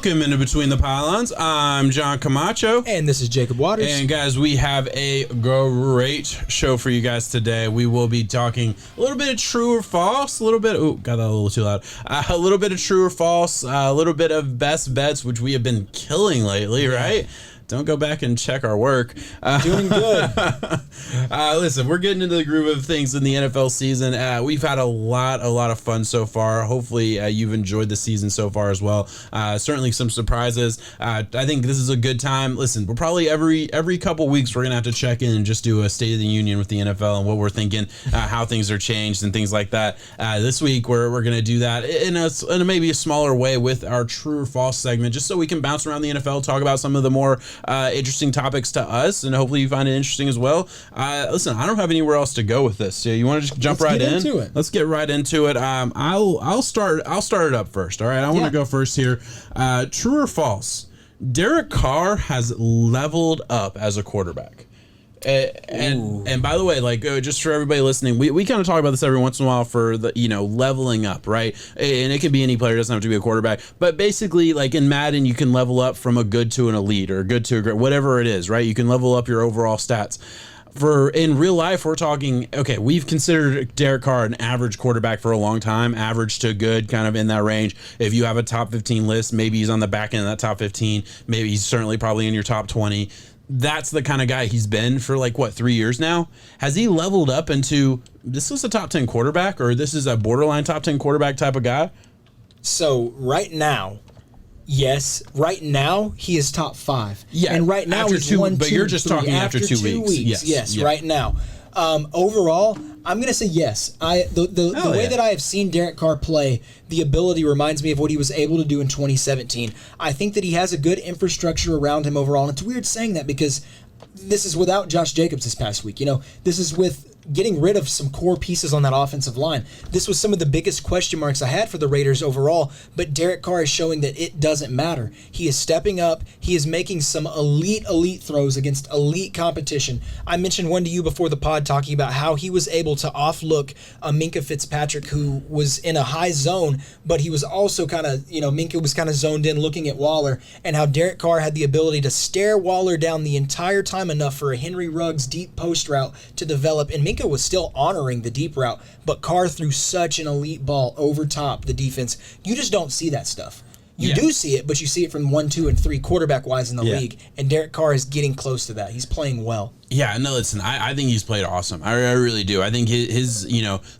Welcome into Between the Pylons. I'm John Camacho. And this is Jacob Waters. And guys, we have a great show for you guys today. We will be talking a little bit of true or false, a little bit, got that a little too loud. A little bit of true or false, a little bit of best bets, which we have been killing lately, right? Don't go back and check our work. Doing good. Listen, we're getting into the groove of things in the NFL season. We've had a lot of fun so far. Hopefully, you've enjoyed the season so far as well. Certainly some surprises. I think this is a good time. Listen, we're probably every couple weeks we're gonna have to check in and just do a State of the Union with the NFL and what we're thinking, how things are changed and things like that. This week we're gonna do that in a maybe a smaller way with our true or false segment, just so we can bounce around the NFL, talk about some of the more interesting topics to us, and hopefully you find it interesting as well. Listen, I don't have anywhere else to go with this. So you want to just jump right in? Let's get right into it. I'll start it up first. All right, I want to go first here. True or false? Derek Carr has leveled up as a quarterback. And by the way, like just for everybody listening, we kind of talk about this every once in a while for the leveling up, right? And it can be any player, it doesn't have to be a quarterback. But basically, like in Madden, you can level up from a good to an elite or a good to a great, whatever it is, right? You can level up your overall stats. In real life, we're talking, okay, we've considered Derek Carr an average quarterback for a long time, average to good, kind of in that range. If you have a top 15 list, maybe he's on the back end of that top 15. Maybe he's certainly probably in your top 20. That's the kind of guy he's been for 3 years now. Has he leveled up into, this is a top 10 quarterback, or this is a borderline top 10 quarterback type of guy? So right now, yes. Right now, he is top 5. Yeah. And right now, he's 1, but 2, you're just 3. talking after 2 weeks. Yes, right now. Overall, I'm going to say yes. The way that I have seen Derek Carr play, the ability reminds me of what he was able to do in 2017. I think that he has a good infrastructure around him overall. And it's weird saying that because this is without Josh Jacobs this past week. This is with getting rid of some core pieces on that offensive line. This was some of the biggest question marks I had for the Raiders overall, but Derek Carr is showing that it doesn't matter. He is stepping up. He is making some elite throws against elite competition. I mentioned one to you before the pod talking about how he was able to offlook a Minkah Fitzpatrick who was in a high zone, but he was also kind of, Minkah was kind of zoned in looking at Waller, and how Derek Carr had the ability to stare Waller down the entire time enough for a Henry Ruggs deep post route to develop, and Minkah was still honoring the deep route, but Carr threw such an elite ball over top the defense. You just don't see that stuff. You do see it, but you see it from 1, 2, and 3 quarterback-wise in the league, and Derek Carr is getting close to that. He's playing well. Yeah, no, listen, I think he's played awesome. I really do. I think his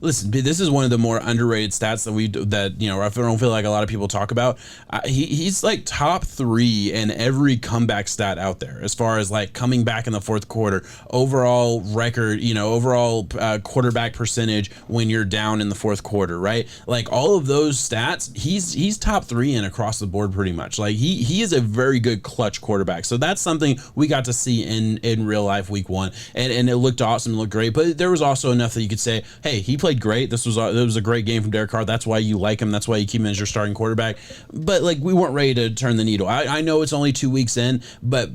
listen, this is one of the more underrated stats that I don't feel like a lot of people talk about. He's like top 3 in every comeback stat out there as far as like coming back in the fourth quarter, overall record, overall quarterback percentage when you're down in the fourth quarter, right? Like all of those stats, he's top 3 in across the board pretty much. Like he is a very good clutch quarterback. So that's something we got to see in real life week 1, and it looked awesome, it looked great, but there was also enough that you could say, hey, he played great. It was a great game from Derek Carr. That's why you like him. That's why you keep him as your starting quarterback. But like we weren't ready to turn the needle. I know it's only 2 weeks in, but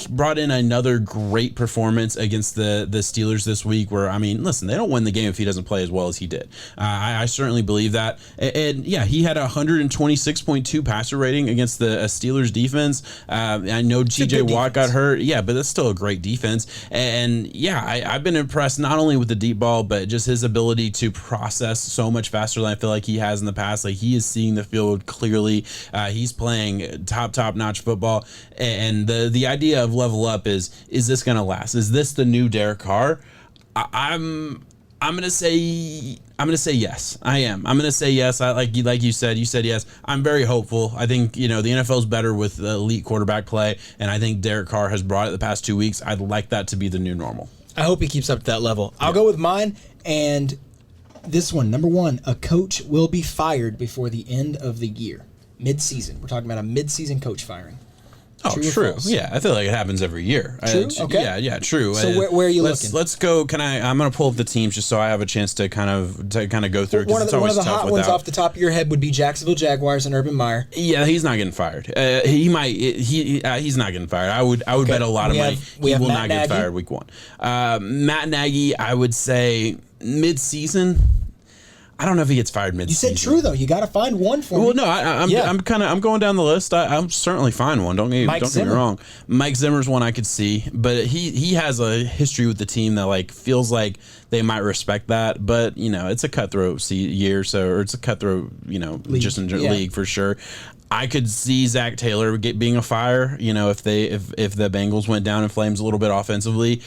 brought in another great performance against the Steelers this week. Where listen, they don't win the game if he doesn't play as well as he did. I certainly believe that. And yeah, he had a 126.2 passer rating against the Steelers defense. I know T.J. Watt got hurt. Yeah, but that's still a great defense. And yeah, I've been impressed not only with the deep ball, but just his ability to process so much faster than I feel like he has in the past. Like he is seeing the field clearly. He's playing top-notch football. And the idea of level up is this going to last? Is this the new Derek Carr? I'm gonna say yes. I am. I'm gonna say yes. Like you said yes. I'm very hopeful. I think the NFL's better with elite quarterback play, and I think Derek Carr has brought it the past 2 weeks. I'd like that to be the new normal. I hope he keeps up to that level. I'll go with mine, and this one, number 1, a coach will be fired before the end of the year, mid-season. We're talking about a mid-season coach firing. Oh, true. Yeah, I feel like it happens every year. True? Okay. Yeah, true. So where are you looking? Let's go. I'm going to pull up the teams just so I have a chance to kind of go through. One of the hot ones off the top of your head would be Jacksonville Jaguars and Urban Meyer. Yeah, he's not getting fired. He might. He's not getting fired. I would bet a lot of money he will not get fired week 1. Matt Nagy, I would say mid-season. I don't know if he gets fired mid. You said true though. You got to find one for me. Well, no, I'm going down the list. I'm certainly find one. Don't get me wrong. Mike Zimmer's one I could see, but he has a history with the team that like feels like they might respect that. But it's a cutthroat year, or it's a cutthroat league. Just in league for sure. I could see Zach Taylor being a fire. If the Bengals went down in flames a little bit offensively.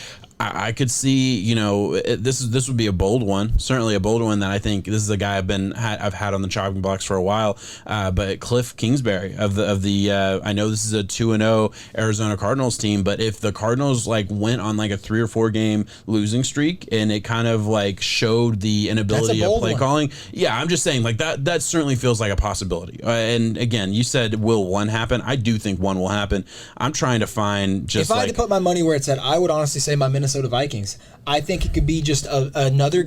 I could see, this would be a bold one, certainly a bold one that I think this is a guy I've had on the chopping blocks for a while. But Cliff Kingsbury of the I know this is a 2-0 Arizona Cardinals team, but if the Cardinals went on a 3 or 4 game losing streak and it kind of showed the inability of play calling, I'm just saying that certainly feels like a possibility. And again, you said will one happen? I do think one will happen. I'm trying to find just if I had to put my money where it's at, I would honestly say my Minnesota Vikings. I think it could be just another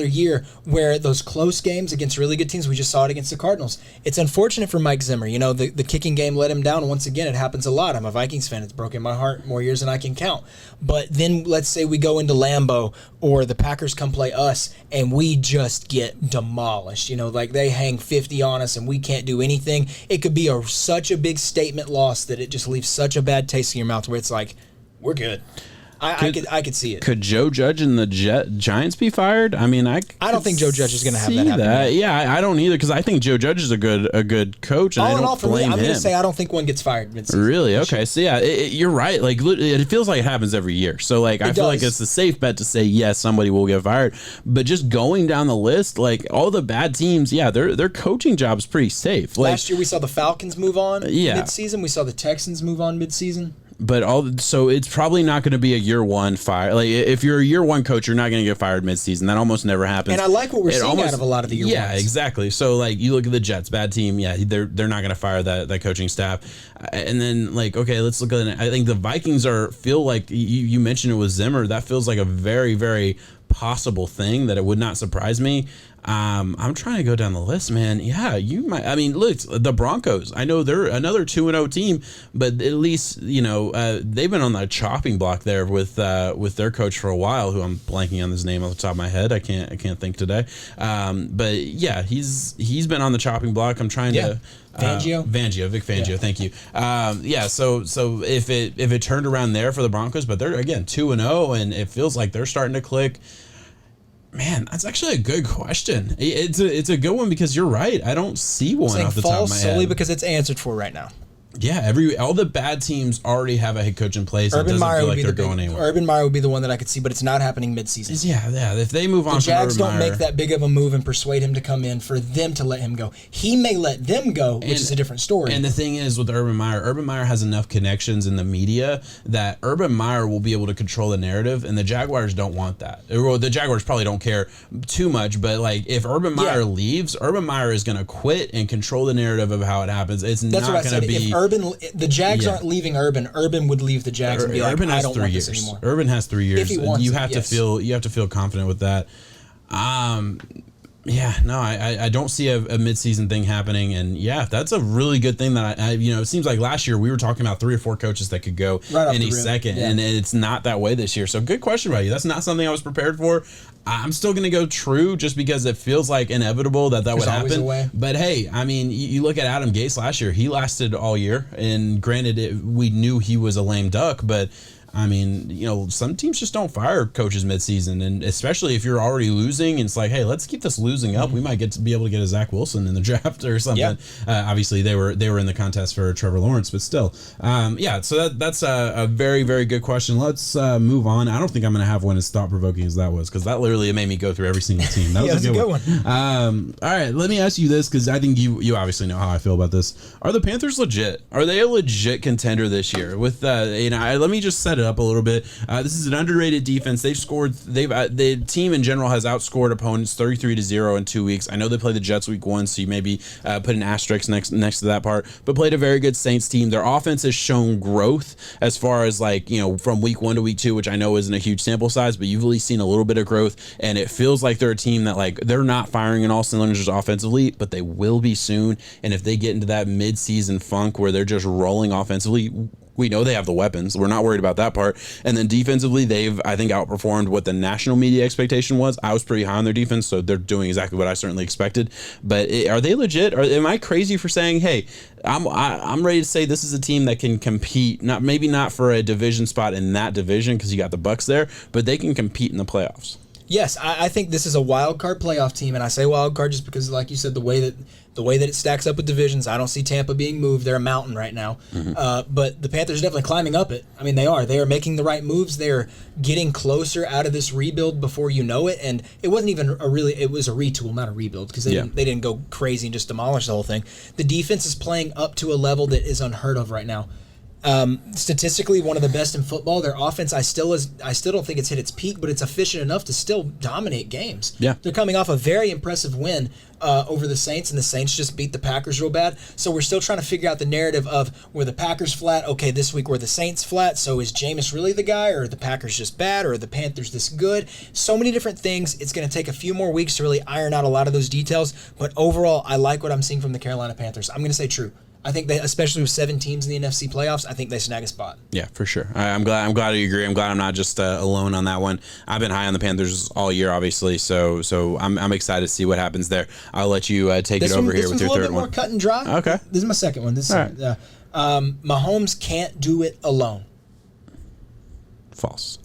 year where those close games against really good teams. We just saw it against the Cardinals. It's unfortunate for Mike Zimmer. The kicking game let him down. Once again, it happens a lot. I'm a Vikings fan. It's broken my heart more years than I can count. But then let's say we go into Lambeau or the Packers come play us and we just get demolished. They hang 50 on us and we can't do anything. It could be such a big statement loss that it just leaves such a bad taste in your mouth where it's like, we're good. I could see it. Could Joe Judge and the Giants be fired? I mean, I don't think Joe Judge is going to have that happen. Yeah, I don't either because I think Joe Judge is a good coach, and I don't blame him. I'm going to say I don't think one gets fired mid-season. Really? Okay. So you're right. It feels like it happens every year. So I feel like it's a safe bet to say yes, somebody will get fired. But just going down the list, all the bad teams, their coaching job is pretty safe. Last year we saw the Falcons move on mid-season. We saw the Texans move on mid-season. But so it's probably not going to be a year one fire. If you're a year one coach, you're not going to get fired midseason. That almost never happens. And I like what we're seeing out of a lot of the year ones. Yeah, exactly. So you look at the Jets, bad team. Yeah, they're not going to fire that coaching staff. And then okay, let's look at it. I think the Vikings feel like you mentioned it was Zimmer. That feels like a very, very possible thing that it would not surprise me. I'm trying to go down the list, man. Yeah, you might. I mean, look, the Broncos. I know they're another 2-0 team, but at least they've been on the chopping block there with their coach for a while. Who I'm blanking on his name off the top of my head. I can't think today. But yeah, he's been on the chopping block. I'm trying to. Vic Fangio, thank you. So if it turned around there for the Broncos, but they're again 2-0, and it feels like they're starting to click. Man, that's actually a good question. It's a good one because you're right. I don't see one off the top of my head. Solely because it's answered for right now. Yeah, all the bad teams already have a head coach in place. It doesn't feel like they're going anywhere. Urban Meyer would be the one that I could see, but it's not happening mid-season. Yeah. If they move on, the Jags don't make that big of a move and persuade him to come in for them to let him go. He may let them go, which is a different story. And the thing is with Urban Meyer has enough connections in the media that Urban Meyer will be able to control the narrative, and the Jaguars don't want that. Well, the Jaguars probably don't care too much, but if Urban Meyer leaves, Urban Meyer is going to quit and control the narrative of how it happens. That's not going to be. If the Jags aren't leaving Urban would leave the Jags and be like, I don't want this anymore. Urban has 3 years. If he wants you have to feel confident with that. I don't see a midseason thing happening, and that's a really good thing that it seems like last year we were talking about 3 or 4 coaches that could go any second, and it's not that way this year. So good question about you. That's not something I was prepared for. I'm still going to go true just because it feels like inevitable that would happen. But hey, I mean, you look at Adam Gase last year. He lasted all year, and granted, we knew he was a lame duck, but I mean, some teams just don't fire coaches midseason, and especially if you're already losing, and it's like, hey, let's keep this losing up. We might be able to get a Zach Wilson in the draft or something. Yeah. Obviously, they were in the contest for Trevor Lawrence, but still, So that's a very, very good question. Let's move on. I don't think I'm going to have one as thought provoking as that was, because that literally made me go through every single team. That was a good one. All right, let me ask you this, because I think you obviously know how I feel about this. Are the Panthers legit? Are they a legit contender this year? With let me just set it up a little bit. This is an underrated defense. The team in general has outscored opponents 33-0 in 2 weeks. I know they played the Jets week 1, so you maybe put an asterisk next to that part, but played a very good Saints team. Their offense has shown growth as far as from week 1 to week 2, which I know isn't a huge sample size, but you've at least seen a little bit of growth, and it feels like they're a team that they're not firing in all cylinders offensively, but they will be soon. And if they get into that mid-season funk where they're just rolling offensively, We know they have the weapons. We're not worried about that part. And then defensively, they've, I think, outperformed what the national media expectation was. I was pretty high on their defense, so they're doing exactly what I certainly expected. But are they legit? Am I crazy for saying, hey, I'm ready to say this is a team that can compete, maybe not for a division spot in that division because you got the Bucs there, but they can compete in the playoffs. Yes, I think this is a wild card playoff team, and I say wild card just because, like you said, the way that it stacks up with divisions, I don't see Tampa being moved. They're a mountain right now, but the Panthers are definitely climbing up it. I mean, they are. They are making the right moves. They are getting closer out of this rebuild before you know it, and it wasn't even it was a retool, not a rebuild, because they didn't go crazy and just demolish the whole thing. The defense is playing up to a level that is unheard of right now. Statistically, one of the best in football. Their offense, I still don't think it's hit its peak, but it's efficient enough to still dominate games. Yeah, they're coming off a very impressive win over the Saints, and the Saints just beat the Packers real bad. So we're still trying to figure out the narrative of, were the Packers flat? Okay, this week were the Saints flat? So is Jameis really the guy, or are the Packers just bad, or are the Panthers this good? So many different things. It's going to take a few more weeks to really iron out a lot of those details. But overall, I like what I'm seeing from the Carolina Panthers. I'm going to say true. I think they, especially with 7 teams in the NFC playoffs, I think they snag a spot. Yeah, for sure. I'm glad you agree. I'm glad I'm not just alone on that one. I've been high on the Panthers all year, obviously. So I'm excited to see what happens there. I'll let you take it over here with your third one. This one's a little bit more cut and dry. Okay. This is my second one. Mahomes can't do it alone. False.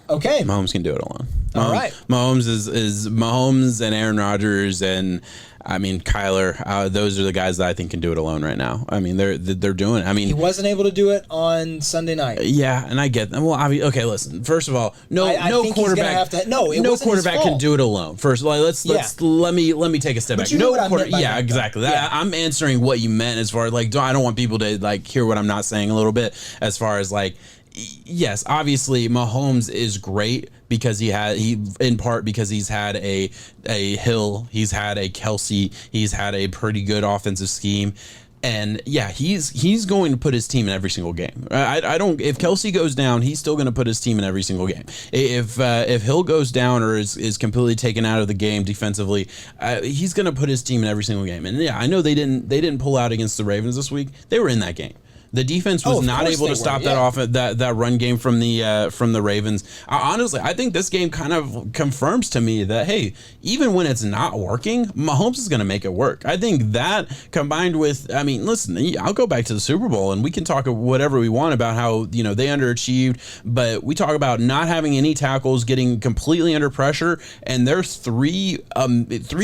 Okay. Mahomes can do it alone. All right. Mahomes is Mahomes and Aaron Rodgers and Kyler. Those are the guys that I think can do it alone right now. I mean, they're doing it. I mean, he wasn't able to do it on Sunday night. Yeah, and I get them. Well, okay, listen. First of all, no quarterback. No quarterback can do it alone. First, let me take a step back. Exactly. Yeah. I'm answering what you meant as far as I don't want people to hear what I'm not saying a little bit as far as yes, obviously Mahomes is great because in part because he's had a Hill, he's had a Kelsey, he's had a pretty good offensive scheme. And yeah, he's going to put his team in every single game. If Kelsey goes down, he's still going to put his team in every single game. If Hill goes down or is completely taken out of the game defensively, he's going to put his team in every single game. And yeah, I know they didn't pull out against the Ravens this week. They were in that game. The defense was not able to stop that run game from the Ravens. Honestly, I think this game kind of confirms to me that, hey, even when it's not working, Mahomes is going to make it work. I think that combined with, listen, I'll go back to the Super Bowl and we can talk whatever we want about how they underachieved, but we talk about not having any tackles, getting completely under pressure, and they're three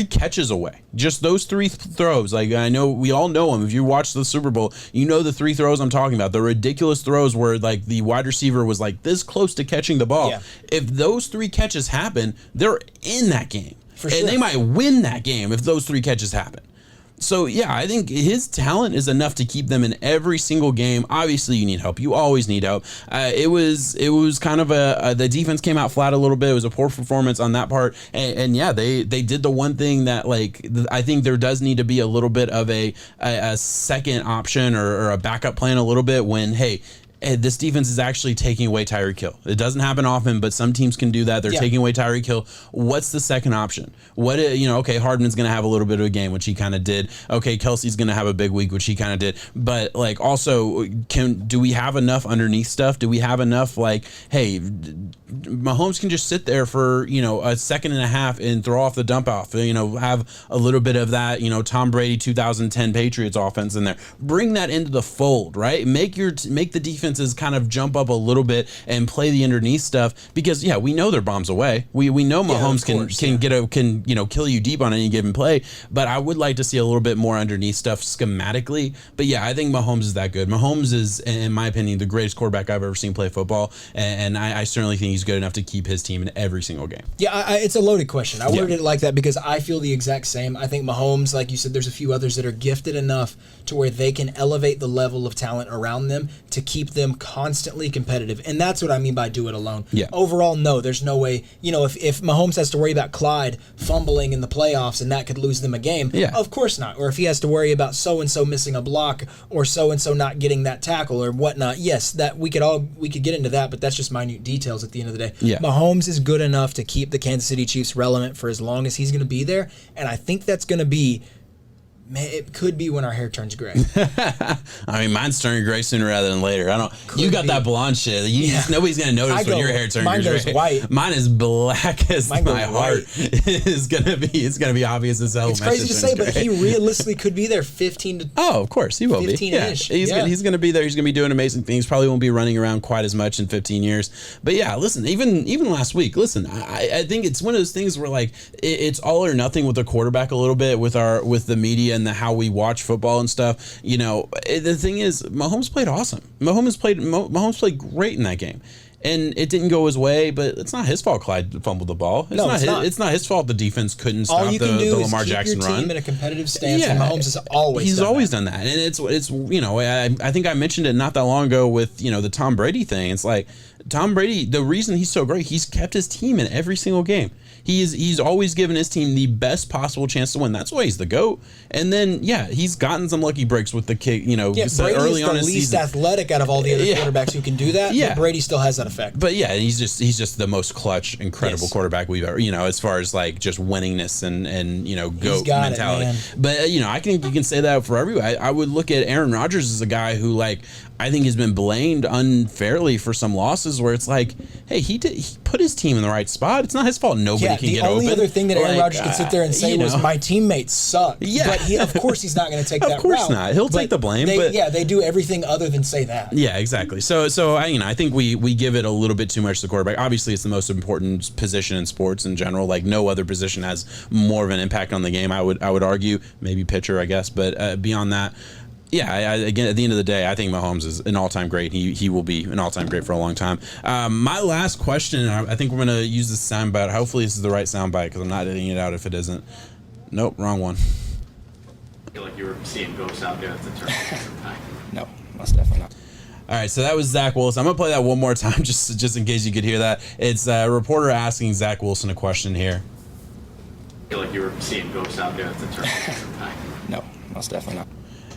catches away. Just those 3 throws. I know we all know them. If you watch the Super Bowl, you know the 3 throws I'm talking about. The ridiculous throws where the wide receiver was this close to catching the ball. Yeah. If those 3 catches happen, they're in that game. For sure. And they might win that game if those 3 catches happen. So, yeah, I think his talent is enough to keep them in every single game. Obviously, you need help. You always need help. It was kind of the defense came out flat a little bit. It was a poor performance on that part. And yeah, they did the one thing that, I think there does need to be a little bit of a second option or a backup plan a little bit when, hey, this defense is actually taking away Tyreek Hill. It doesn't happen often, but some teams can do that. They're taking away Tyreek Hill. What's the second option? Okay, Hardman's going to have a little bit of a game, which he kind of did. Okay, Kelsey's going to have a big week, which he kind of did. But also, do we have enough underneath stuff? Do we have enough hey, Mahomes can just sit there for a second and a half and throw off the dump off. Have a little bit of that Tom Brady 2010 Patriots offense in there. Bring that into the fold, right? Make the defenses kind of jump up a little bit and play the underneath stuff because we know they're bombs away. We know Mahomes can kill you deep on any given play, but I would like to see a little bit more underneath stuff schematically. But yeah, I think Mahomes is that good. Mahomes is, in my opinion, the greatest quarterback I've ever seen play football, and I certainly think he's good enough to keep his team in every single game. Yeah, it's a loaded question. I worded it like that because I feel the exact same. I think Mahomes, like you said, there's a few others that are gifted enough to where they can elevate the level of talent around them to keep them constantly competitive. And that's what I mean by do it alone. Yeah. Overall, no, there's no way. If Mahomes has to worry about Clyde fumbling in the playoffs and that could lose them a game, of course not. Or if he has to worry about so-and-so missing a block or so-and-so not getting that tackle or whatnot, yes, that we could get into that, but that's just minute details at the end of the day. Yeah. Mahomes is good enough to keep the Kansas City Chiefs relevant for as long as he's going to be there, and I think that's going to be Man, it could be when our hair turns gray. I mean, mine's turning gray sooner rather than later. You got that blonde shit. Nobody's gonna notice when your hair turns gray. Mine goes white. Mine is black as my heart. It's gonna be obvious as hell. It's crazy to say, but he realistically could be there 15 to. Oh, of course he will 15-ish. be. Yeah, he's gonna be there. He's gonna be doing amazing things. Probably won't be running around quite as much in 15 years. But yeah, listen. Even last week, listen. I think it's one of those things where like it's all or nothing with the quarterback a little bit with the media and how we watch football and stuff. The thing is, Mahomes played awesome. Mahomes played great in that game. And it didn't go his way, but it's not his fault Clyde fumbled the ball. It's not his fault the defense couldn't stop the Lamar Jackson run. All you can do is keep your team in a competitive stance, and Mahomes has always done that. And it's I think I mentioned it not that long ago with, the Tom Brady thing. It's like, Tom Brady, the reason he's so great, he's kept his team in every single game. He's always given his team the best possible chance to win. That's why he's the GOAT. And then, he's gotten some lucky breaks with the kick, early on in his season. Brady's the least athletic out of all the other quarterbacks who can do that, but Brady still has that effect. But he's just the most clutch, incredible quarterback we've ever, as far as like just winningness and GOAT mentality. But, I think you can say that for everybody. I would look at Aaron Rodgers as a guy who, like, I think has been blamed unfairly for some losses where it's like, hey, he put his team in the right spot. It's not his fault nobody can get open. The only other thing that Aaron Rodgers could sit there and say was, my teammates suck. Yeah. But of course he's not going to take that route. Of course not. He'll take the blame. They do everything other than say that. Yeah, exactly. So I think we give it a little bit too much to the quarterback. Obviously, it's the most important position in sports in general. Like, no other position has more of an impact on the game, I would argue. Maybe pitcher, I guess. But beyond that, again, at the end of the day, I think Mahomes is an all-time great. He will be an all-time great for a long time. My last question, I think we're going to use this soundbite. Hopefully this is the right soundbite because I'm not editing it out if it isn't. Nope, wrong one. I feel like you were seeing ghosts out there at the turn. No, most definitely not. All right, so that was Zach Wilson. I'm going to play that one more time just in case you could hear that. It's a reporter asking Zach Wilson a question here. I feel like you were seeing ghosts out there at the turn. No, most definitely not.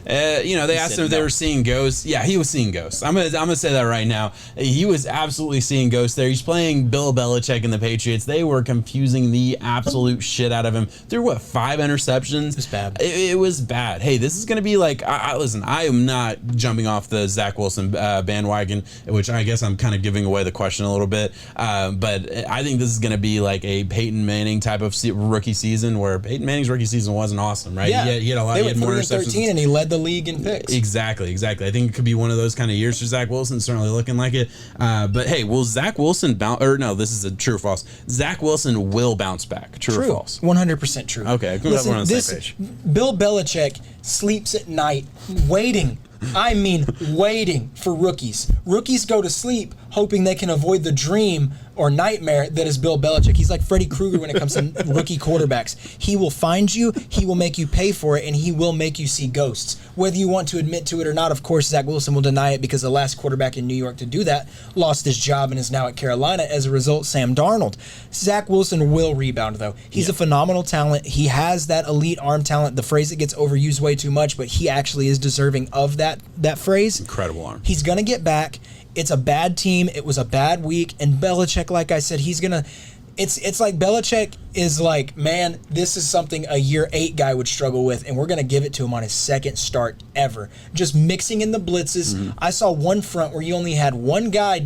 They asked him if they were seeing ghosts. Yeah, he was seeing ghosts. I'm gonna say that right now. He was absolutely seeing ghosts there. He's playing Bill Belichick and the Patriots. They were confusing the absolute shit out of him. Threw 5 interceptions? It was bad. It was bad. Hey, this is gonna be like, listen, I am not jumping off the Zach Wilson bandwagon, which I guess I'm kind of giving away the question a little bit. But I think this is gonna be like a Peyton Manning type of rookie season, where Peyton Manning's rookie season wasn't awesome, right? Yeah, he had a lot. They he had went more 13 and he led the league in picks. Exactly. I think it could be one of those kind of years for Zach Wilson. Certainly looking like it. But hey, will Zach Wilson bounce? Or no, this is a true or false. Zach Wilson will bounce back. True or false? 100% true. Okay, listen, we're on the same page. Bill Belichick sleeps at night waiting. I mean, waiting for rookies. Rookies go to sleep hoping they can avoid the dream or nightmare that is Bill Belichick. He's like Freddy Krueger when it comes to rookie quarterbacks. He will find you, he will make you pay for it, and he will make you see ghosts. Whether you want to admit to it or not, of course, Zach Wilson will deny it because the last quarterback in New York to do that lost his job and is now at Carolina. As a result, Sam Darnold. Zach Wilson will rebound, though. He's a phenomenal talent. He has that elite arm talent, the phrase that gets overused way too much, but he actually is deserving of that phrase. Incredible arm. He's going to get back. It's a bad team. It was a bad week. And Belichick, like I said, he's going to... It's like Belichick is like, man, this is something a year 8 guy would struggle with, and we're going to give it to him on his second start ever. Just mixing in the blitzes. Mm-hmm. I saw one front where you only had one guy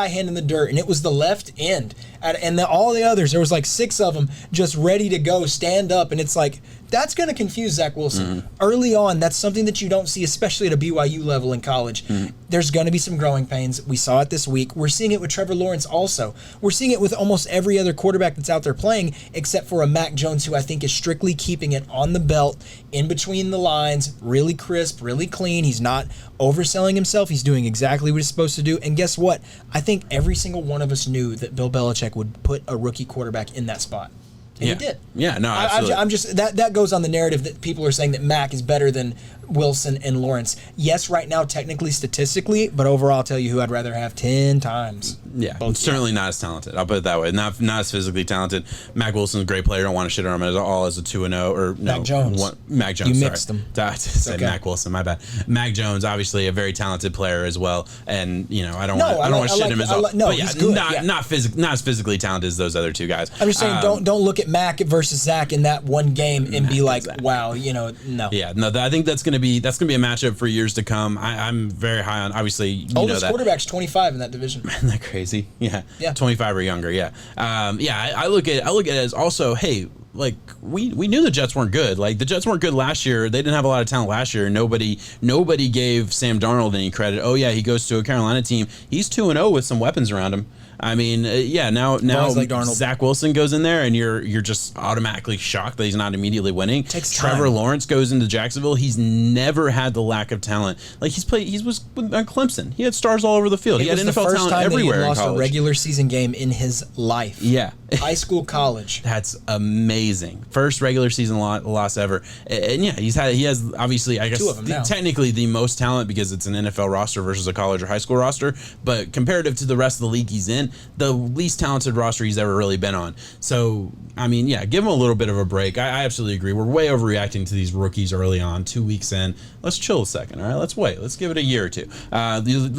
handing the dirt, and it was the left end. And all the others, there was like 6 of them just ready to go, stand up, and it's like, that's going to confuse Zach Wilson. Mm-hmm. Early on, that's something that you don't see, especially at a BYU level in college. Mm-hmm. There's going to be some growing pains. We saw it this week. We're seeing it with Trevor Lawrence also. We're seeing it with almost every other quarterback that's out there playing, except for a Mac Jones, who I think is strictly keeping it on the belt, in between the lines, really crisp, really clean. He's not overselling himself. He's doing exactly what he's supposed to do. And guess what? I think every single one of us knew that Bill Belichick would put a rookie quarterback in that spot. And he did. Yeah, no, absolutely. I'm just that goes on the narrative that people are saying that Mac is better than Wilson and Lawrence. Yes, right now, technically, statistically, but overall, I'll tell you who I'd rather have 10 times. Yeah, certainly not as talented. I'll put it that way. Not as physically talented. Mac Wilson's a great player. I don't want to shit on him at all as a 2-0 or no. Mac Jones. Mac Jones. You mixed them. Say okay. Mac Wilson. My bad. Mac Jones, obviously a very talented player as well. And I don't want to shit him as well. No, but yeah, he's good. Not as physically talented as those other two guys. I'm just saying, don't look at Mac versus Zach in that one game and be like, wow, no. Yeah, no. I think that's gonna be a matchup for years to come. I'm very high on. Obviously, you oldest know that quarterback's 25 in that division. Isn't that crazy? Yeah. 25 or younger. Yeah. I look at it as also, hey, like we knew the Jets weren't good. Like the Jets weren't good last year. They didn't have a lot of talent last year. Nobody gave Sam Darnold any credit. Oh yeah, he goes to a Carolina team. He's 2-0 with some weapons around him. I mean, now like Zach Wilson goes in there, and you're just automatically shocked that he's not immediately winning. Takes time. Trevor Lawrence goes into Jacksonville. He's never had the lack of talent. Like he was on Clemson. He had stars all over the field. He had NFL talent everywhere. He lost in college. A regular season game in his life. Yeah, high school, college. That's amazing. First regular season loss ever. And yeah, he has obviously, I guess, two of them now. Technically the most talent because it's an NFL roster versus a college or high school roster. But comparative to the rest of the league he's in, the least talented roster he's ever really been on. So, I mean, yeah, give him a little bit of a break. I absolutely agree. We're way overreacting to these rookies early on, 2 weeks in. Let's chill a second, all right? Let's wait. Let's give it a year or two.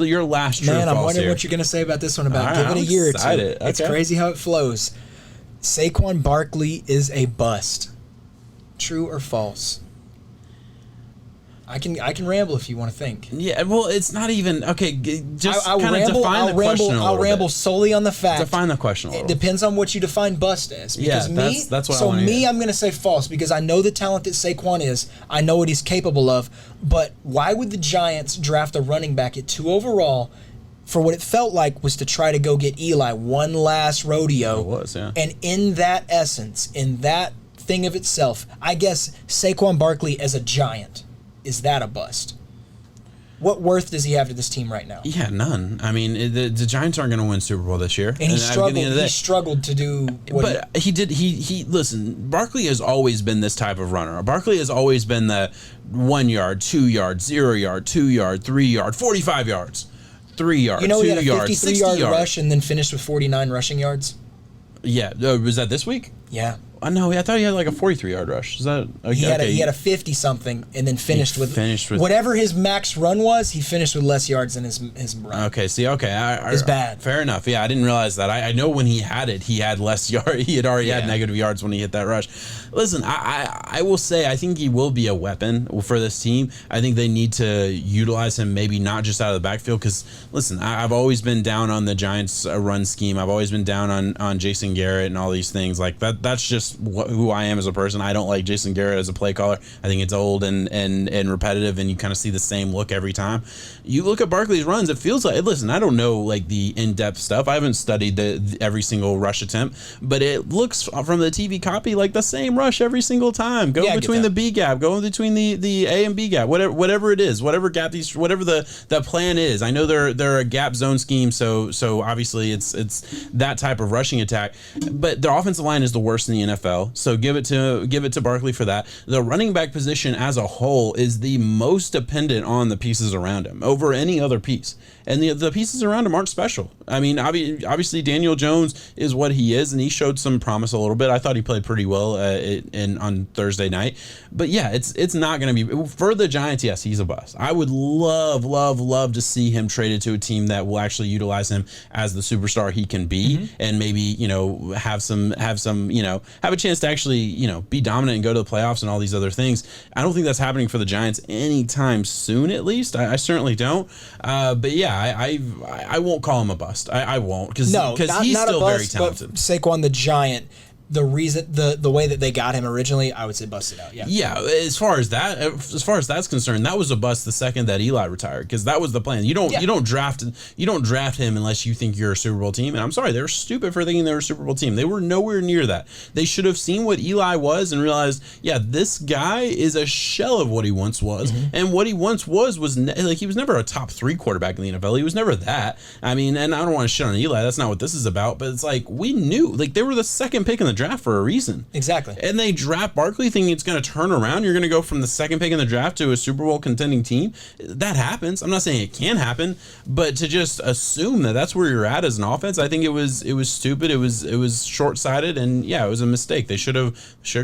Your last true or false I'm wondering here. What you're going to say about this one about right, give it I'm a year excited. or two. It's crazy how it flows. Saquon Barkley is a bust. True or false? I can ramble if you want to think. Yeah, well, it's not even okay. Just kind of define the question. I'll ramble solely on the fact. Define the question. It depends on what you define bust as. Because that's what. So I I'm going to say false because I know the talent that Saquon is. I know what he's capable of. But why would the Giants draft a running back at 2 overall? For what it felt like was to try to go get Eli one last rodeo. It was, yeah. And in that essence, in that thing of itself, I guess Saquon Barkley as a Giant. Is that a bust? What worth does he have to this team right now? Yeah, none. I mean, the Giants aren't going to win Super Bowl this year. And he struggled to do what he did. He listen, Barkley has always been this type of runner. Barkley has always been the 1 yard, 2 yard, 0 yard, 2 yard, 3 yard, 45 yards, 3 yards, he had a 53-yard rush and then finished with 49 rushing yards? Yeah. Was that this week? Yeah. No, I thought he had like a 43-yard rush. Is that okay? He had a 50-something and then finished with whatever his max run was. He finished with less yards than his run. Okay, see, it's bad. Fair enough. Yeah, I didn't realize that. I know when he had it, he had less yards. He had already had negative yards when he hit that rush. Listen, I will say I think he will be a weapon for this team. I think they need to utilize him maybe not just out of the backfield because, listen, I've always been down on the Giants' run scheme. I've always been down on Jason Garrett and all these things. Like that's just who I am as a person. I don't like Jason Garrett as a play caller. I think it's old and repetitive, and you kind of see the same look every time. You look at Barkley's runs, it feels like, listen, I don't know like the in-depth stuff. I haven't studied every single rush attempt, but it looks from the TV copy like the same rush every single time. Go between the B gap, go between the A and B gap, whatever it is, whatever gap whatever the plan is. I know they're a gap zone scheme, so obviously it's that type of rushing attack, but their offensive line is the worst in the NFL. So give it to Barkley for that. The running back position as a whole is the most dependent on the pieces around him over any other piece. And the pieces around him aren't special. I mean, obviously Daniel Jones is what he is, and he showed some promise a little bit. I thought he played pretty well on Thursday night. But yeah, it's not going to be for the Giants. Yes, he's a bust. I would love to see him traded to a team that will actually utilize him as the superstar he can be, and maybe have a chance to actually be dominant and go to the playoffs and all these other things. I don't think that's happening for the Giants anytime soon. At least I certainly don't. But yeah. I won't call him a bust. I won't because he's still very talented. But Saquon the Giant, the reason the way that they got him originally, I would say busted out. Yeah. As far as that's concerned, that was a bust the second that Eli retired because that was the plan. You don't draft him unless you think you're a Super Bowl team. And I'm sorry, they're stupid for thinking they're a Super Bowl team. They were nowhere near that. They should have seen what Eli was and realized, this guy is a shell of what he once was. And what he once was he was never a top 3 quarterback in the NFL. He was never that. I mean, and I don't want to shit on Eli. That's not what this is about. But it's like we knew, like they were the second pick in the draft for a reason. Exactly. And they draft Barkley thinking it's going to turn around. You're going to go from the second pick in the draft to a Super Bowl contending team. That happens. I'm not saying it can happen, but to just assume that that's where you're at as an offense, I think it was stupid. It was short-sighted, and yeah, it was a mistake. They should have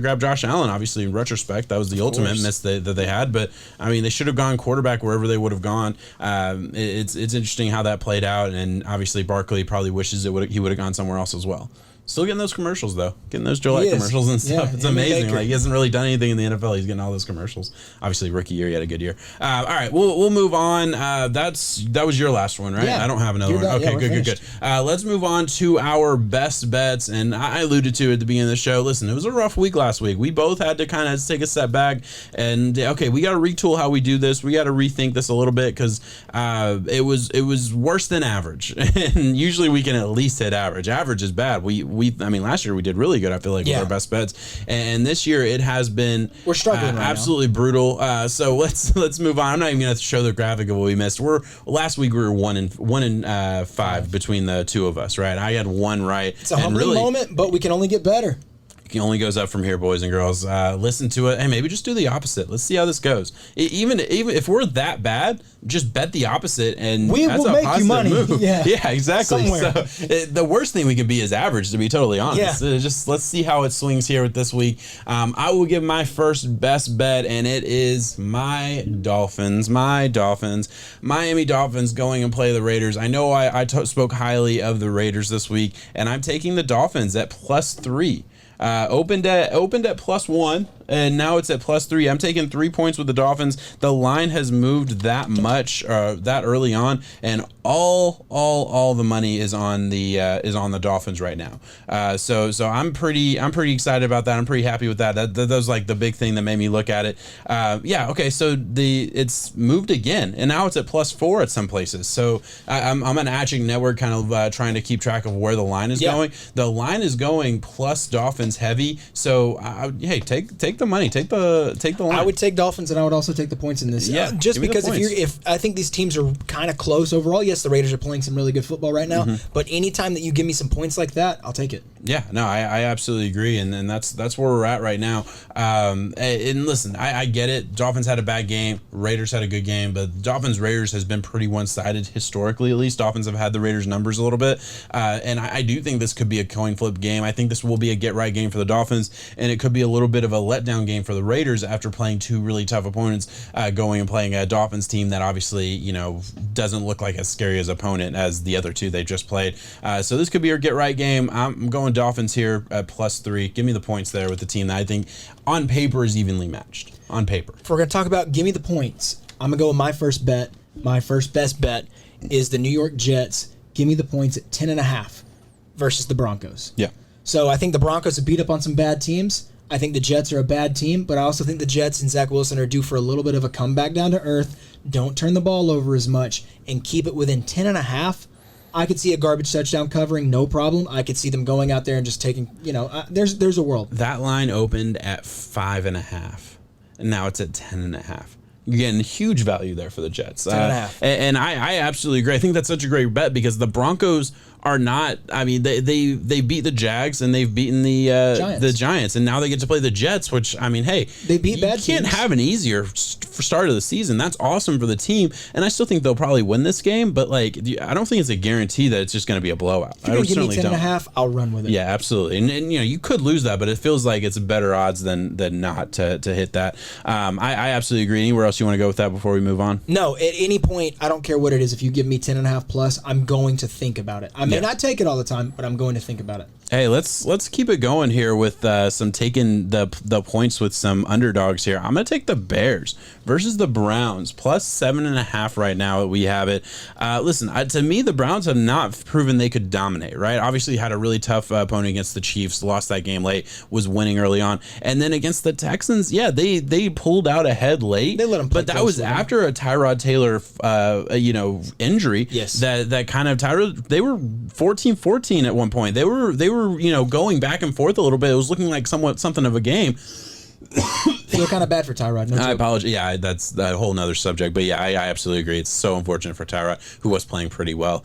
grabbed Josh Allen. Obviously, in retrospect, that was the ultimate miss that they had. But I mean, they should have gone quarterback wherever they would have gone. It's interesting how that played out, and obviously Barkley probably wishes he would have gone somewhere else as well. Still getting those commercials, though. Getting those Gillette commercials and stuff. Yeah, it's amazing. Like, he hasn't really done anything in the NFL. He's getting all those commercials. Obviously, rookie year, he had a good year. All right, we'll move on. That was your last one, right? Yeah. I don't have another one. Okay, good. Let's move on to our best bets. And I alluded to it at the beginning of the show. Listen, it was a rough week last week. We both had to kind of take a step back. And, okay, we got to retool how we do this. We got to rethink this a little bit because it was worse than average. And usually we can at least hit average. Average is bad. I mean, last year we did really good, I feel like, with our best bets. And this year it has been we're struggling right absolutely now. Brutal. So let's move on. I'm not even going to show the graphic of what we missed. Last week we were 1-5 between the two of us, right? I had one right. It's a humbling moment, but we can only get better. It only goes up from here, boys and girls. Listen to it. Hey, maybe just do the opposite. Let's see how this goes. Even if we're that bad, just bet the opposite, and we that's will a make positive you money. Move. Yeah, exactly. Somewhere. So the worst thing we can be is average, to be totally honest. Yeah. Just let's see how it swings here with this week. I will give my first best bet, and it is my Dolphins. Miami Dolphins going and play the Raiders. I know I spoke highly of the Raiders this week, and I'm taking the Dolphins at +3. Opened at +1, and now it's at +3. I'm taking 3 points with the Dolphins. The line has moved that much that early on, and all the money is on the Dolphins right now. So I'm pretty excited about that. I'm pretty happy with that. That was like the big thing that made me look at it. Okay. So it's moved again, and now it's at +4 at some places. So I'm an Atching Network kind of trying to keep track of where the line is going. The line is going plus Dolphins heavy. So hey, take the money, take the line. I would take Dolphins, and I would also take the points in this. Yeah, just because if I think these teams are kind of close overall. Yes, the Raiders are playing some really good football right now, but anytime that you give me some points like that, I'll take it. Yeah, no, I absolutely agree, and that's where we're at right now. And listen, I get it. Dolphins had a bad game. Raiders had a good game, but Dolphins-Raiders has been pretty one-sided historically. At least Dolphins have had the Raiders' numbers a little bit, and I do think this could be a coin flip game. I think this will be a get-right game for the Dolphins, and it could be a little bit of a letdown game for the Raiders after playing two really tough opponents, going and playing a Dolphins team that obviously doesn't look like as scary as opponent as the other two they just played. So this could be a get-right game. I'm going Dolphins here at +3. Give me the points there with the team that I think on paper is evenly matched. On paper. If we're going to talk about give me the points, I'm going to go with my first bet. My first best bet is the New York Jets. Give me the points at 10.5 versus the Broncos. Yeah. So I think the Broncos have beat up on some bad teams. I think the Jets are a bad team, but I also think the Jets and Zach Wilson are due for a little bit of a comeback down to earth. Don't turn the ball over as much and keep it within 10.5. I could see a garbage touchdown covering, no problem. I could see them going out there and just taking, there's a world. That line opened at 5.5, and now it's at 10.5. You're getting huge value there for the Jets. 10.5. And I absolutely agree. I think that's such a great bet because the Broncos are not. I mean, they beat the Jags and they've beaten the Giants, and now they get to play the Jets. Which I mean, hey, they beat bad teams. You can't have an easier start of the season. That's awesome for the team, and I still think they'll probably win this game. But like, I don't think it's a guarantee that it's just going to be a blowout. If you're going to give me 10.5, I'll run with it. Yeah, absolutely. And you could lose that, but it feels like it's better odds than not to hit that. I absolutely agree. Anywhere else you want to go with that before we move on? No, at any point, I don't care what it is. If you give me 10.5 plus, I'm going to think about it. I may not take it all the time, but I'm going to think about it. Hey, let's keep it going here with some taking the points with some underdogs here. I'm gonna take the Bears versus the Browns +7.5 right now. We have it. Listen, to me, the Browns have not proven they could dominate. Right? Obviously, had a really tough opponent against the Chiefs. Lost that game late. Was winning early on, and then against the Texans, they pulled out ahead late. They let them play, but that was after a Tyrod Taylor injury. Yes. That kind of Tyrod. They were 14-14 at one point. They were going back and forth a little bit. It was looking like something of a game. Feel kind of bad for Tyrod. No I apologize. Yeah, that's a whole nother subject. But yeah, I absolutely agree. It's so unfortunate for Tyrod, who was playing pretty well.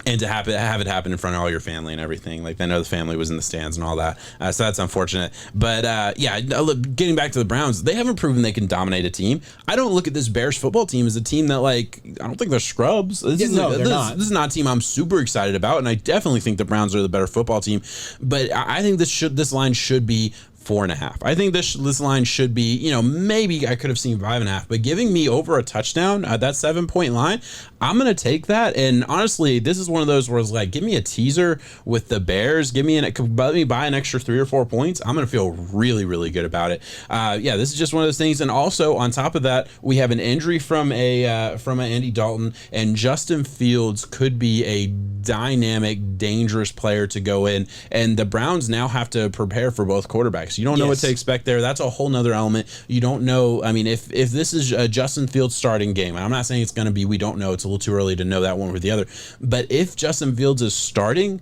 And to have it happen in front of all your family and everything. Like, I know the family was in the stands and all that. So that's unfortunate. But, look, getting back to the Browns, they haven't proven they can dominate a team. I don't look at this Bears football team as a team that, like, I don't think they're scrubs. This is not a team I'm super excited about, and I definitely think the Browns are the better football team. But I think this line should be 4.5. I think this line should be, maybe I could have seen 5.5, but giving me over a touchdown at that 7-point line, I'm going to take that. And honestly, this is one of those where it's like, give me a teaser with the Bears, let me buy an extra 3 or 4 points. I'm going to feel really, really good about it. This is just one of those things. And also on top of that, we have an injury from an Andy Dalton, and Justin Fields could be a dynamic, dangerous player to go in. And the Browns now have to prepare for both quarterbacks. You don't know what to expect there. That's a whole nother element. You don't know. I mean, if this is a Justin Fields starting game, and I'm not saying it's going to be, we don't know. It's a little too early to know that one or the other. But if Justin Fields is starting,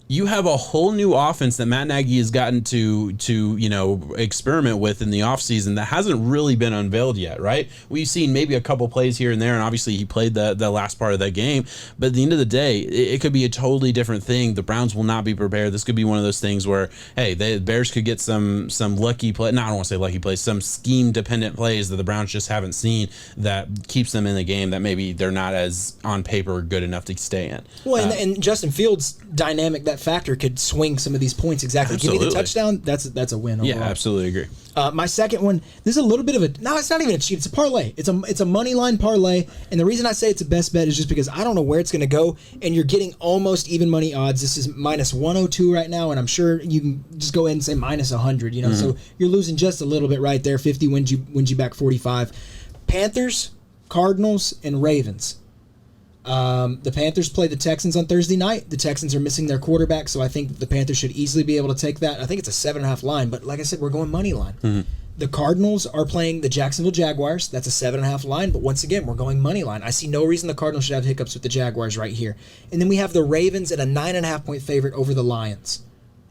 you have a whole new offense that Matt Nagy has gotten to experiment with in the offseason that hasn't really been unveiled yet, right? We've seen maybe a couple plays here and there, and obviously he played the last part of that game. But at the end of the day, it could be a totally different thing. The Browns will not be prepared. This could be one of those things where, hey, the Bears could get some lucky play. No, I don't want to say lucky plays. Some scheme-dependent plays that the Browns just haven't seen that keeps them in the game that maybe they're not as on paper good enough to stay in. Well, and Justin Fields' dynamic, that factor could swing some of the points. Exactly. Absolutely. Give me the touchdown. That's a win overall. Yeah, absolutely agree. My second one, this is a little bit of it's not even a cheat. It's a parlay. It's a money line parlay. And the reason I say it's a best bet is just because I don't know where it's going to go. And you're getting almost even money odds. This is minus 102 right now. And I'm sure you can just go ahead and say minus 100, So you're losing just a little bit right there. 50 wins you back 45. Panthers, Cardinals, and Ravens. The Panthers play the Texans on Thursday night. The Texans are missing their quarterback, so I think the Panthers should easily be able to take that. I think it's a 7.5 line, but like I said, we're going money line. Mm-hmm. The Cardinals are playing the Jacksonville Jaguars. That's a 7.5 line, but once again, we're going money line. I see no reason the Cardinals should have hiccups with the Jaguars right here. And then we have the Ravens at a 9.5 point favorite over the Lions.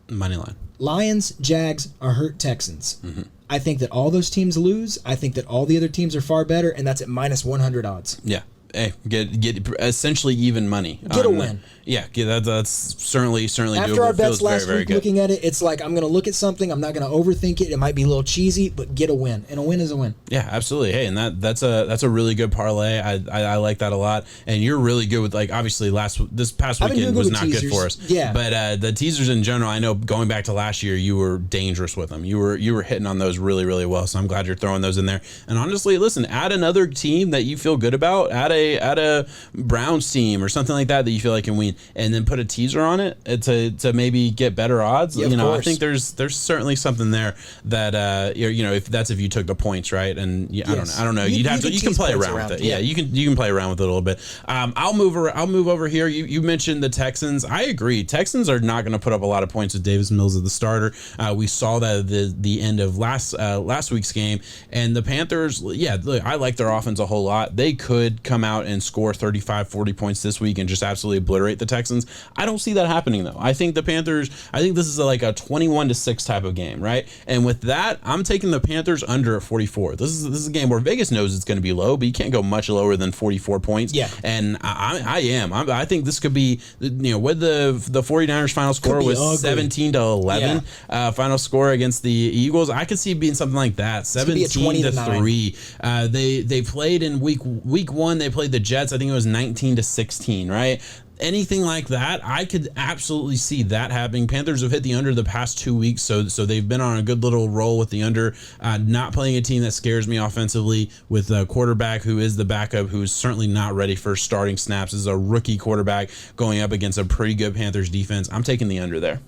Money line. Lions, Jags are hurt Texans. Mm-hmm. I think that all those teams lose. I think that all the other teams are far better, and that's at minus 100 odds. Yeah. Hey, get essentially even money. Get a win. Yeah, that's certainly doable. After our bets last very week, good. looking at it, it's like I'm going to look at something. I'm not going to overthink it. It might be a little cheesy, but get a win, and a win is a win. Yeah, absolutely. Hey, and that's a really good parlay. I like that a lot. And you're really good with, like, obviously this past weekend was not good for us. Yeah, but the teasers in general, I know going back to last year, you were dangerous with them. You were hitting on those really, really well. So I'm glad you're throwing those in there. And honestly, listen, add another team that you feel good about. Add a Browns team or something like that you feel like can win, and then put a teaser on it to maybe get better odds. Yeah, I think there's certainly something there that if you took the points, right? And I don't know. You can play around with it. Yeah, you can play around with it a little bit. I'll move over here. You mentioned the Texans. I agree. Texans are not going to put up a lot of points with Davis Mills as the starter. We saw that at the end of last week's game, and the Panthers. Yeah, look, I like their offense a whole lot. They could come out and score 35-40 points this week and just absolutely obliterate the Texans. I don't see that happening, though. I think this is like a 21-6 type of game, right? And with that, I'm taking the Panthers under at 44. This is a game where Vegas knows it's going to be low, but you can't go much lower than 44 points. Yeah. And I think this could be, what the 49ers final score was 17-11 final score against the Eagles. I could see it being something like that, 17-3. They played in week one. They played the Jets. I think it was 19-16, right? Anything like that, I could absolutely see that happening. Panthers have hit the under the past 2 weeks, so they've been on a good little roll with the under. Not playing a team that scares me offensively with a quarterback who is the backup, who's certainly not ready for starting snaps. This is a rookie quarterback going up against a pretty good Panthers defense. I'm taking the under there.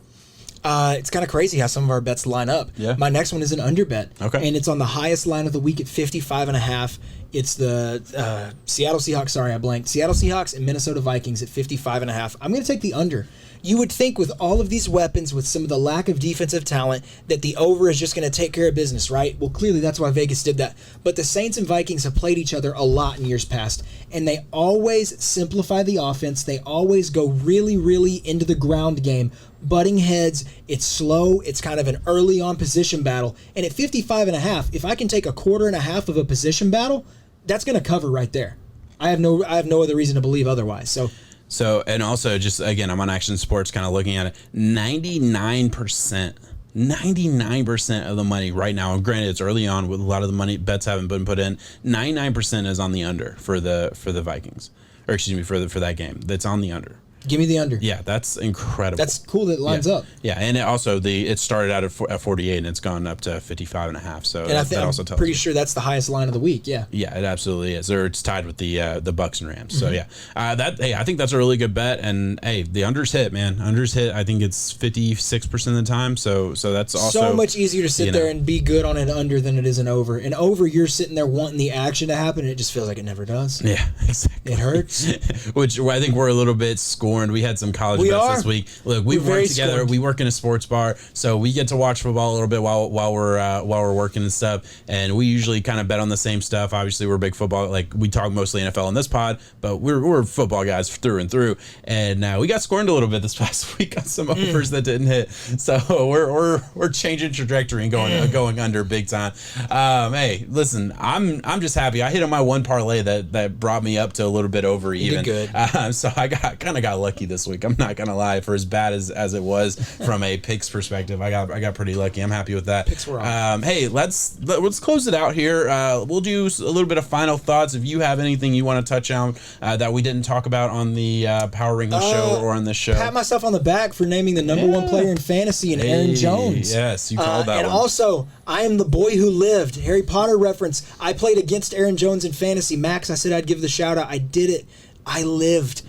It's kind of crazy how some of our bets line up. Yeah. My next one is an under bet. Okay. And it's on the highest line of the week at 55.5. It's the Seattle Seahawks. Sorry, I blanked. Seattle Seahawks and Minnesota Vikings at 55.5. I'm going to take the under. You would think with all of these weapons, with some of the lack of defensive talent, that the over is just going to take care of business, right? Well, clearly that's why Vegas did that. But the Saints and Vikings have played each other a lot in years past, and they always simplify the offense. They always go really, really into the ground game, butting heads. It's slow. It's kind of an early on position battle. And at 55.5, if I can take a quarter and a half of a position battle, that's going to cover right there. I have no other reason to believe otherwise. So So, and also just, again, I'm on Action Sports kind of looking at it. 99% of the money right now, and granted it's early on with a lot of the money bets haven't been put in, 99% is on the under for the Vikings. Or excuse me, for that game. That's on the under. Give me the under. Yeah, that's incredible. That's cool that it lines up. Yeah, and it started out at 48 and it's gone up to 55.5. So and that also tells pretty you. sure that's the highest line of the week. Yeah. Yeah, it absolutely is. Or it's tied with the Bucks and Rams. So yeah, I think that's a really good bet. And hey, the unders hit, man. Unders hit. I think it's 56% of the time. So that's also so much easier to sit there and be good on an under than it is an over. An over, you're sitting there wanting the action to happen, and it just feels like it never does. Yeah, exactly. It hurts. Which I think we're a little bit scorned. We had some college bets this week. Look, we work together. Scorned. We work in a sports bar, so we get to watch football a little bit while we're working and stuff. And we usually kind of bet on the same stuff. Obviously, we're big football. Like we talk mostly NFL in this pod, but we're football guys through and through. And we got scorned a little bit this past week on some overs that didn't hit. So we're changing trajectory and going under big time. Hey, listen, I'm just happy. I hit on my one parlay that brought me up to a little bit over even. You did good. So I got lucky this week. I'm not gonna lie, for as bad as it was from a picks perspective, I got pretty lucky. I'm happy with that. Picks were off. Hey, let's close it out here. We'll do a little bit of final thoughts. If you have anything you want to touch on that we didn't talk about on the Power Rankings show or on this show, pat myself on the back for naming the number one player in fantasy in Aaron Jones. Yes, you called that and one. Also, I am the boy who lived. Harry Potter reference. I played against Aaron Jones in fantasy. Max, I said I'd give the shout out. I did it. I lived.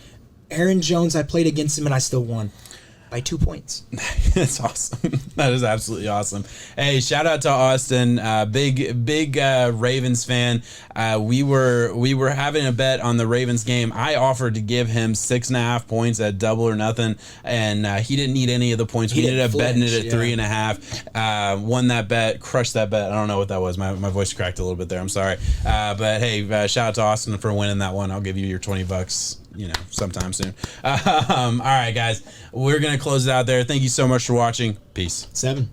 Aaron Jones, I played against him and I still won by 2 points. That's awesome. That is absolutely awesome. Hey, shout out to Austin, big Ravens fan. We were having a bet on the Ravens game. I offered to give him 6.5 points at double or nothing, and he didn't need any of the points. We ended up betting it at 3.5. Won that bet, crushed that bet. I don't know what that was. My voice cracked a little bit there. I'm sorry. But hey, shout out to Austin for winning that one. I'll give you your $20. Sometime soon. All right, guys, we're going to close it out there. Thank you so much for watching. Peace. 7.